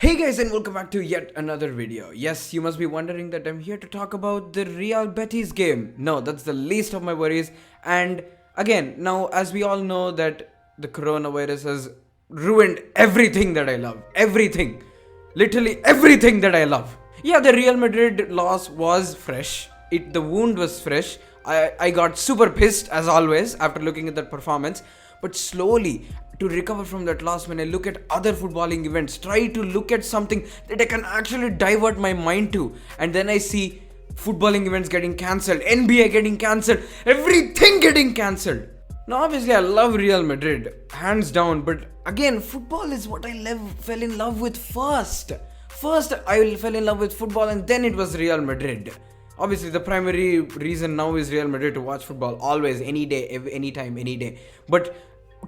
Hey guys, and welcome back to yet another video. Yes, you must be wondering that I'm here to talk about the Real Betis game. No, that's the least of my worries. And again, now as we all know that the coronavirus has ruined everything that I love. Everything. Literally everything that I love. Yeah, the Real Madrid loss was fresh. The wound was fresh. I got super pissed as always after looking at that performance. But slowly, to recover from that loss, when I look at other footballing events, try to look at something that I can actually divert my mind to, and then I see footballing events getting cancelled, NBA getting cancelled, everything getting cancelled. Now obviously I love Real Madrid, hands down, but again, football is what I fell in love with first. First I fell in love with football and then it was Real Madrid. Obviously the primary reason now is Real Madrid to watch football, always, any day, anytime, any day. But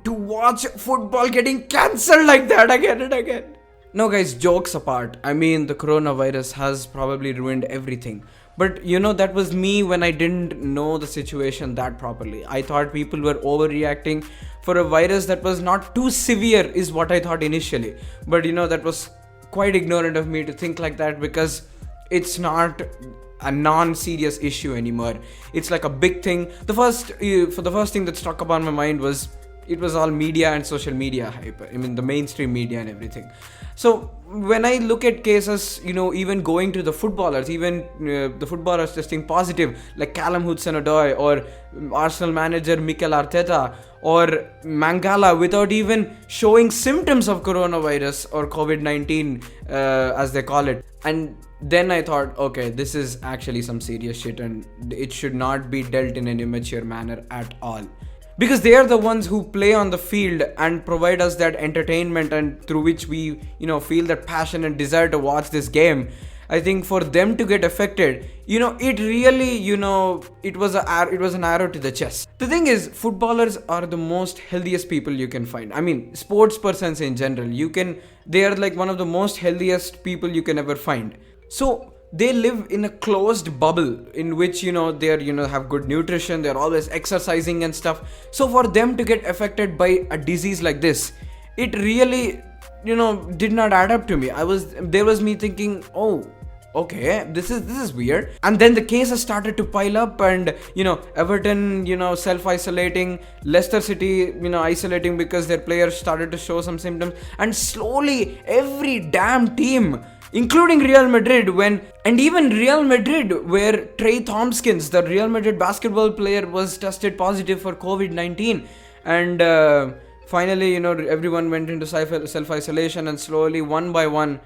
to watch football getting cancelled like that again and again. No guys, jokes apart, I mean the coronavirus has probably ruined everything. But you know, that was me when I didn't know the situation that properly. I thought people were overreacting for a virus that was not too severe is what I thought initially. But you know, that was quite ignorant of me to think like that because it's not a non-serious issue anymore. It's like a big thing. The first thing that struck upon my mind was it was all media and social media hype. I mean the mainstream media and everything. So when I look at cases, you know, even going to the footballers, even the footballers testing positive, like Callum Hudson-Odoi or Arsenal manager Mikel Arteta or Mangala, without even showing symptoms of coronavirus or COVID-19 as they call it. And then I thought, okay, this is actually some serious shit and it should not be dealt in an immature manner at all. Because they are the ones who play on the field and provide us that entertainment and through which we, you know, feel that passion and desire to watch this game. I think for them to get affected, you know, it really, you know, it was an arrow to the chest. The thing is, footballers are the most healthiest people you can find. I mean, sports persons in general, they are like one of the most healthiest people you can ever find. So they live in a closed bubble in which, you know, they're, you know, have good nutrition, they're always exercising and stuff. So for them to get affected by a disease like this, it really, you know, did not add up to me. There was me thinking, oh, okay, this is weird. And then the cases started to pile up and, you know, Everton, you know, self-isolating, Leicester City, you know, isolating because their players started to show some symptoms, and slowly every damn team, including Real Madrid, even Real Madrid, where Trey Thompkins, the Real Madrid basketball player, was tested positive for COVID-19. And finally, you know, everyone went into self-isolation, and slowly, one by one,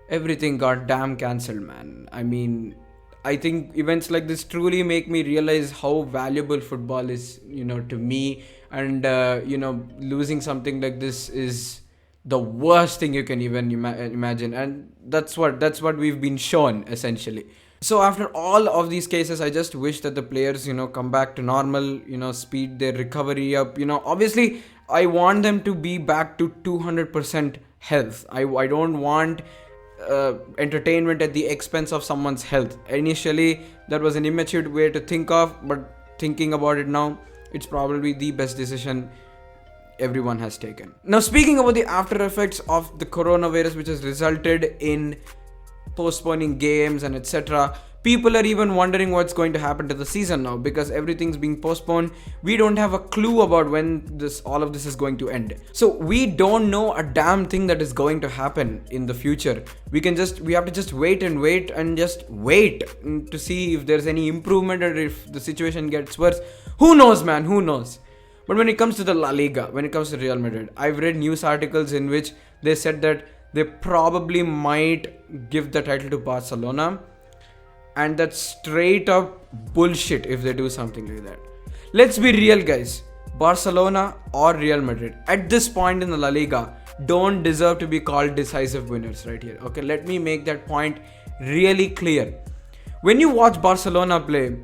everything got damn cancelled, man. I mean, I think events like this truly make me realize how valuable football is, you know, to me. And, you know, losing something like this is the worst thing you can even imagine, and that's what we've been shown essentially. So after all of these cases, I just wish that the players, you know, come back to normal, you know, speed their recovery up. You know, obviously I want them to be back to 200% health. I don't want entertainment at the expense of someone's health. Initially that was an immature way to think of, but thinking about it now, it's probably the best decision everyone has taken. Now, speaking about the after effects of the coronavirus, which has resulted in postponing games and etc., people are even wondering what's going to happen to the season now, because everything's being postponed. We don't have a clue about when all of this is going to end. So we don't know a damn thing that is going to happen in the future. We have to just wait to see if there's any improvement or if the situation gets worse. Who knows, man? Who knows? But when it comes to the La Liga, when it comes to Real Madrid, I've read news articles in which they said that they probably might give the title to Barcelona. And that's straight up bullshit if they do something like that. Let's be real, guys. Barcelona or Real Madrid, at this point in the La Liga, don't deserve to be called decisive winners right here. Okay, let me make that point really clear. When you watch Barcelona play,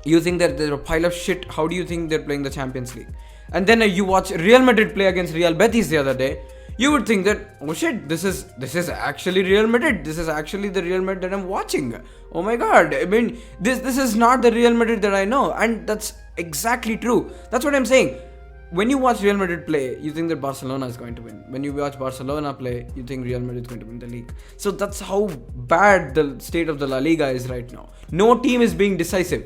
you think that they're a pile of shit. How do you think they're playing the Champions League? And then you watch Real Madrid play against Real Betis the other day, you would think that, oh shit, this is actually Real Madrid. This is actually the Real Madrid that I'm watching. Oh my god. I mean, this is not the Real Madrid that I know. And that's exactly true. That's what I'm saying. when you watch Real Madrid play, you think that Barcelona is going to win. When you watch Barcelona play, you think Real Madrid is going to win the league. So that's how bad the state of the La Liga is right now. No team is being decisive.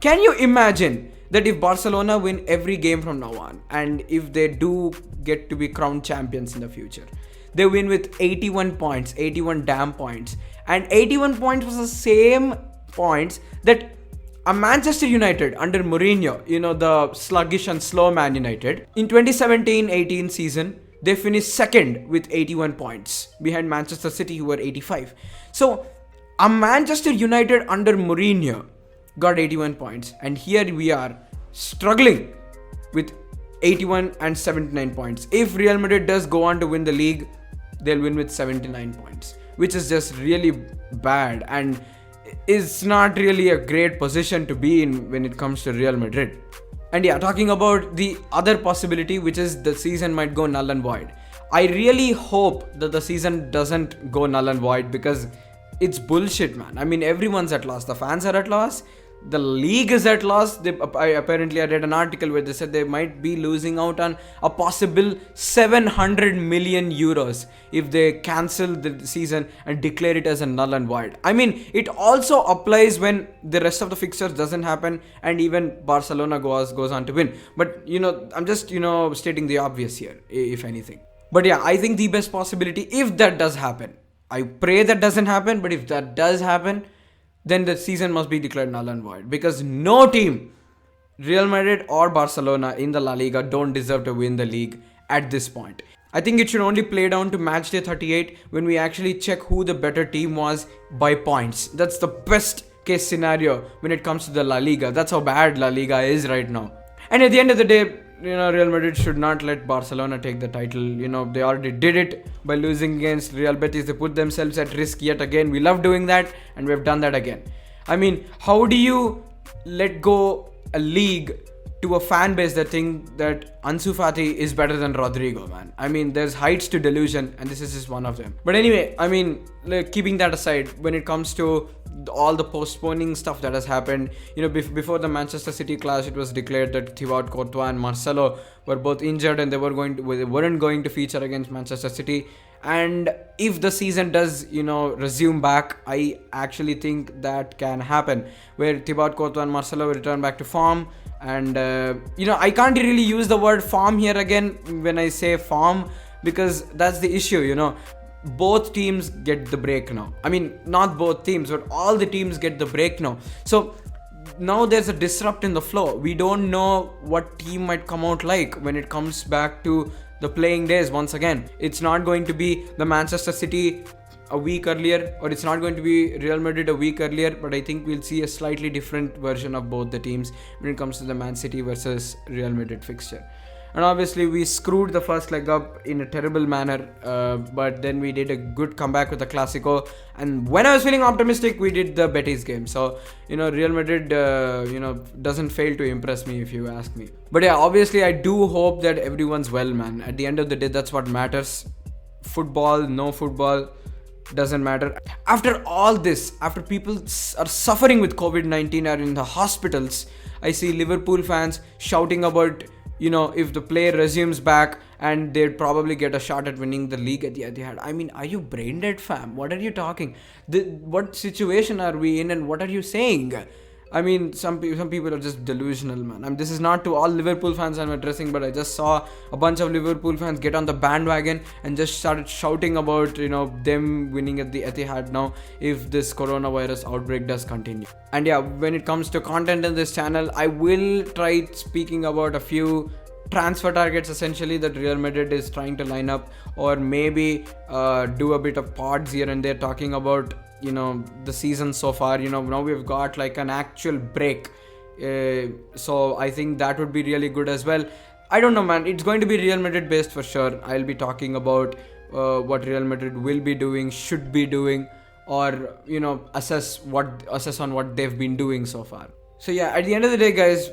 Can you imagine that if Barcelona win every game from now on, and if they do get to be crowned champions in the future, they win with 81 points, 81 damn points. And 81 points was the same points that a Manchester United under Mourinho, the sluggish and slow Man United, in 2017-18 season, they finished second with 81 points behind Manchester City, who were 85. So, a Manchester United under Mourinho got 81 points, and here we are struggling with 81 and 79 points. If Real Madrid does go on to win the league, they'll win with 79 points, which is just really bad and is not really a great position to be in when it comes to Real Madrid. And yeah, talking about the other possibility, which is the season might go null and void. I really hope that the season doesn't go null and void, because it's bullshit, man. I mean, everyone's at loss. The fans are at loss. The league is at loss. I read an article where they said they might be losing out on a possible 700 million euros if they cancel the season and declare it as a null and void. I mean, it also applies when the rest of the fixtures doesn't happen and even Barcelona goes on to win. But, I'm just, stating the obvious here, if anything. But yeah, I think the best possibility, if that does happen, I pray that doesn't happen, but if that does happen, then the season must be declared null and void, because no team, Real Madrid or Barcelona in the La Liga, don't deserve to win the league at this point. I think it should only play down to match day 38 when we actually check who the better team was by points. That's the best case scenario when it comes to the La Liga. That's how bad La Liga is right now. And at the end of the day, Real Madrid should not let Barcelona take the title. They already did it by losing against Real Betis. They put themselves at risk yet again. We love doing that, and we've done that again. I mean, how do you let go a league to a fan base that think that Ansu Fati is better than Rodrigo, man? I mean, there's heights to delusion, and this is just one of them. But anyway, I mean, keeping that aside, when it comes to all the postponing stuff that has happened, before the Manchester City clash, it was declared that Thibaut Courtois and Marcelo were both injured and they weren't going to feature against Manchester City. And if the season does, resume back, I actually think that can happen, where Thibaut Courtois and Marcelo will return back to form. And I can't really use the word form here again when I say form, because that's the issue. Both teams get the break now. I mean, not both teams, but all the teams get the break now. So now there's a disrupt in the flow. We don't know what team might come out like when it comes back to the playing days once again. It's not going to be the Manchester City a week earlier, or it's not going to be Real Madrid a week earlier, but I think we'll see a slightly different version of both the teams when it comes to the Man City versus Real Madrid fixture. And obviously we screwed the first leg up in a terrible manner, but then we did a good comeback with the Clásico. And when I was feeling optimistic, we did the Betis game. So, Real Madrid, doesn't fail to impress me, if you ask me. But yeah, obviously I do hope that everyone's well, man. At the end of the day, that's what matters. Football, no football, doesn't matter. After all this, after people are suffering with COVID-19 or in the hospitals, I see Liverpool fans shouting about, if the player resumes back, and they'd probably get a shot at winning the league at the Etihad. I mean, are you brain dead, fam? What are you talking? What situation are we in, and what are you saying? I mean, some people are just delusional, man. I mean, this is not to all Liverpool fans I'm addressing, but I just saw a bunch of Liverpool fans get on the bandwagon and just started shouting about, them winning at the Etihad now if this coronavirus outbreak does continue. And yeah, when it comes to content in this channel, I will try speaking about a few transfer targets essentially that Real Madrid is trying to line up, or maybe do a bit of pods here and there talking about the season so far. Now we've got like an actual break, so I think that would be really good as well. I don't know, man. It's going to be Real Madrid based for sure. I'll be talking about what Real Madrid will be doing, should be doing, or assess on what they've been doing so far. So yeah, at the end of the day, guys,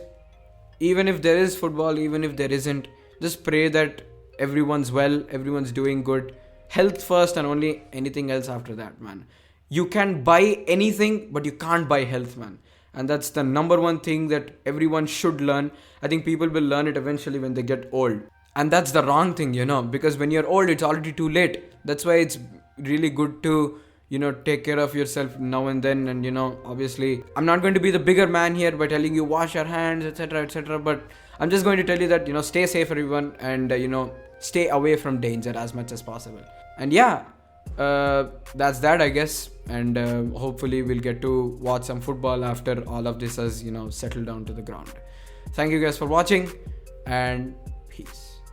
even if there is football, even if there isn't, just pray that everyone's well, everyone's doing good. Health first, and only anything else after that, man. You can buy anything, but you can't buy health, man. and that's the number one thing that everyone should learn. I think people will learn it eventually when they get old, and that's the wrong thing, because when you're old it's already too late. That's why it's really good to take care of yourself now and then. And obviously I'm not going to be the bigger man here by telling you wash your hands, etc., etc., but I'm just going to tell you that stay safe everyone, and stay away from danger as much as possible. And yeah, that's that, I guess. And hopefully we'll get to watch some football after all of this has settled down to the ground. Thank you guys for watching, and peace.